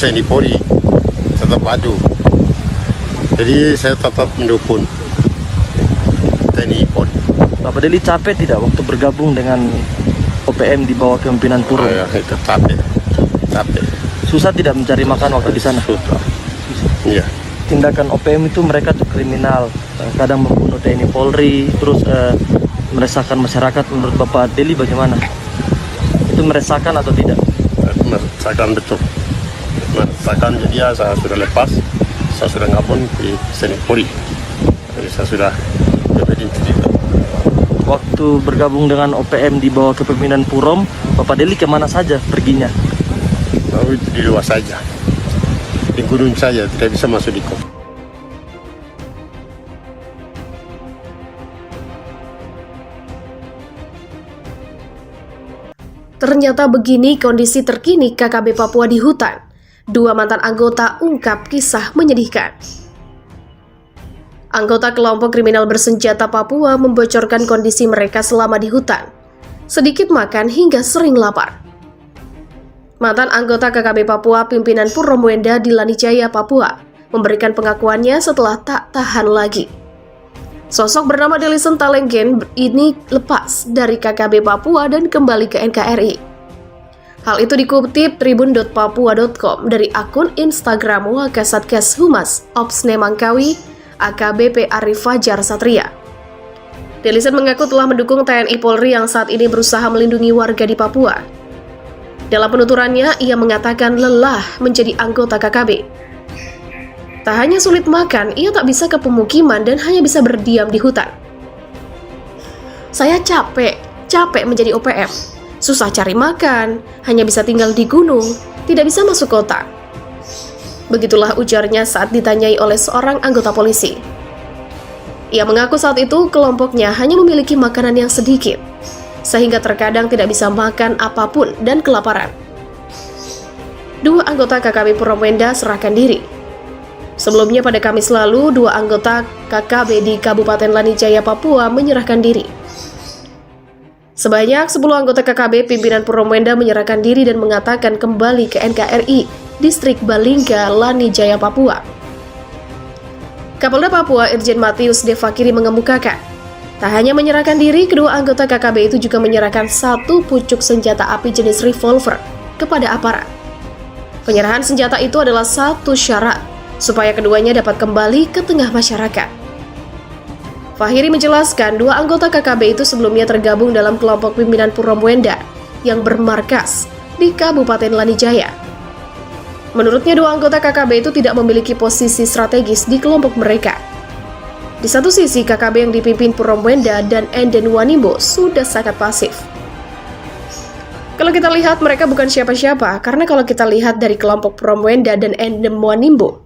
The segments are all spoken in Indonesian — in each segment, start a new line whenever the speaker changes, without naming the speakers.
TNI Polri tetap maju. Jadi saya tetap mendukung TNI Polri.
Bapak Deli capek tidak waktu bergabung dengan OPM di bawah kepemimpinan Purom?
Itu capek.
Susah tidak mencari makan waktu di sana?
Susah. Iya.
Tindakan OPM itu mereka tuh kriminal, kadang membunuh TNI Polri, terus meresahkan masyarakat. Menurut Bapak Deli bagaimana? Itu meresahkan atau tidak?
Meresahkan betul. Meresahkan, jadi ya saya sudah lepas, saya sudah ngabun di TNI Polri. Jadi saya sudah berbeda cerita.
Waktu bergabung dengan OPM di bawah kepemimpinan Purom, Bapak Deli kemana saja perginya?
Lalu di luar saja, di gunung saja, tidak bisa masuk di kota.
Ternyata begini kondisi terkini KKB Papua di hutan. Dua mantan anggota ungkap kisah menyedihkan. Anggota kelompok kriminal bersenjata Papua membocorkan kondisi mereka selama di hutan. Sedikit makan hingga sering lapar. Mantan anggota KKB Papua pimpinan Puromwenda di Lanijaya, Papua, memberikan pengakuannya setelah tak tahan lagi. Sosok bernama Delison Talenggen ini lepas dari KKB Papua dan kembali ke NKRI. Hal itu dikutip tribun.papua.com dari akun Instagram Wakasatgas Humas Ops Nemangkawi AKBP Arif Fajar Satria. Delison mengaku telah mendukung TNI Polri yang saat ini berusaha melindungi warga di Papua. Dalam penuturannya, ia mengatakan lelah menjadi anggota KKB. Tak hanya sulit makan, ia tak bisa ke pemukiman dan hanya bisa berdiam di hutan. Saya capek menjadi OPM. Susah cari makan, hanya bisa tinggal di gunung, tidak bisa masuk kota. Begitulah ujarnya saat ditanyai oleh seorang anggota polisi. Ia mengaku saat itu kelompoknya hanya memiliki makanan yang sedikit, sehingga terkadang tidak bisa makan apapun dan kelaparan. Dua anggota KKB Puromwenda serahkan diri. Sebelumnya pada Kamis lalu, dua anggota KKB di Kabupaten Lanijaya, Papua menyerahkan diri. Sebanyak 10 anggota KKB pimpinan Puromwenda menyerahkan diri dan mengatakan kembali ke NKRI, Distrik Balingga, Lanijaya, Papua. Kapolda Papua Irjen Matius Devakiri mengemukakan, tak hanya menyerahkan diri, kedua anggota KKB itu juga menyerahkan satu pucuk senjata api jenis revolver kepada aparat. Penyerahan senjata itu adalah satu syarat supaya keduanya dapat kembali ke tengah masyarakat. Fahiri menjelaskan, dua anggota KKB itu sebelumnya tergabung dalam kelompok pimpinan Puromwenda yang bermarkas di Kabupaten Lanijaya. Menurutnya, dua anggota KKB itu tidak memiliki posisi strategis di kelompok mereka. Di satu sisi, KKB yang dipimpin Puromwenda dan Enden Wanimbo sudah sangat pasif. Kalau kita lihat, mereka bukan siapa-siapa, karena kalau kita lihat dari kelompok Puromwenda dan Enden Wanimbo,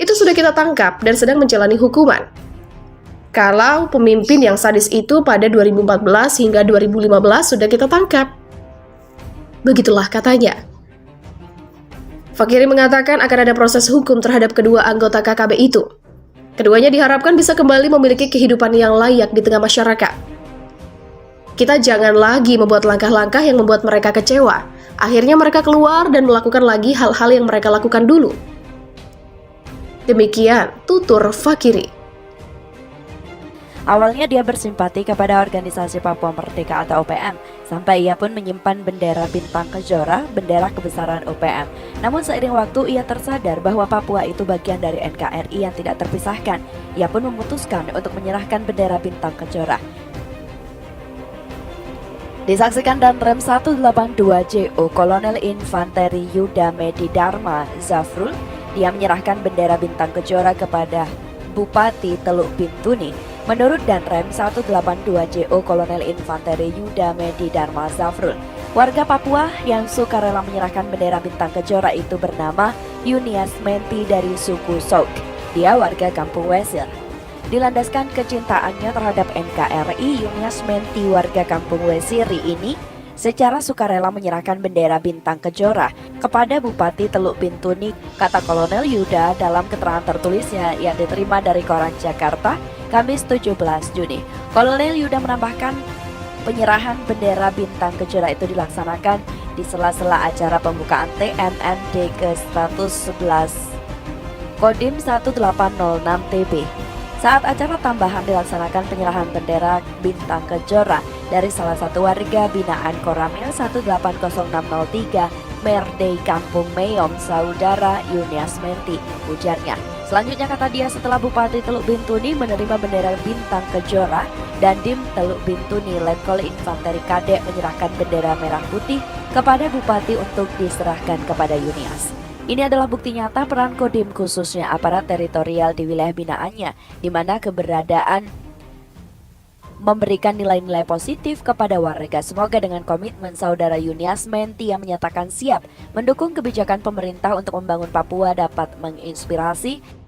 itu sudah kita tangkap dan sedang menjalani hukuman. Kalau pemimpin yang sadis itu pada 2014 hingga 2015 sudah kita tangkap. Begitulah katanya. Fakiri mengatakan akan ada proses hukum terhadap kedua anggota KKB itu. Keduanya diharapkan bisa kembali memiliki kehidupan yang layak di tengah masyarakat. Kita jangan lagi membuat langkah-langkah yang membuat mereka kecewa. Akhirnya mereka keluar dan melakukan lagi hal-hal yang mereka lakukan dulu. Demikian tutur Fakiri.
Awalnya dia bersimpati kepada organisasi Papua Merdeka atau OPM, sampai ia pun menyimpan bendera bintang kejora, bendera kebesaran OPM. Namun seiring waktu ia tersadar bahwa Papua itu bagian dari NKRI yang tidak terpisahkan. Ia pun memutuskan untuk menyerahkan bendera bintang kejora. Disaksikan dan rem 182 JO Kolonel Infanteri Yuda Medi Dharma Zafrul, dia menyerahkan bendera bintang kejora kepada Bupati Teluk Bintuni. Menurut Danrem 182 JO Kolonel Infanteri Yuda Medi Dharma Zafrul, warga Papua yang sukarela menyerahkan bendera bintang kejora itu bernama Yunias Menti dari suku Sauk. Dia warga Kampung Wesir. Dilandaskan kecintaannya terhadap NKRI, Yunias Menti warga Kampung Wesiri ini secara sukarela menyerahkan bendera bintang kejora kepada Bupati Teluk Bintuni, kata Kolonel Yuda dalam keterangan tertulisnya yang diterima dari Koran Jakarta, Kamis 17 Juni. Kolonel Yuda menambahkan, penyerahan bendera bintang kejora itu dilaksanakan di sela-sela acara pembukaan TNND ke-111 Kodim 1806TB. Saat acara tambahan dilaksanakan penyerahan bendera bintang kejora dari salah satu warga binaan Koramil 180603 Merdei Kampung Meyom, Saudara Yunias Menti, ujarnya. Selanjutnya kata dia, setelah Bupati Teluk Bintuni menerima bendera bintang kejora, Dandim Teluk Bintuni Letkol Infanteri Kadek menyerahkan bendera merah putih kepada Bupati untuk diserahkan kepada Yunias. Ini adalah bukti nyata peran Kodim khususnya aparat teritorial di wilayah binaannya, di mana keberadaan memberikan nilai-nilai positif kepada warga. Semoga dengan komitmen Saudara Yunias Menti yang menyatakan siap mendukung kebijakan pemerintah untuk membangun Papua dapat menginspirasi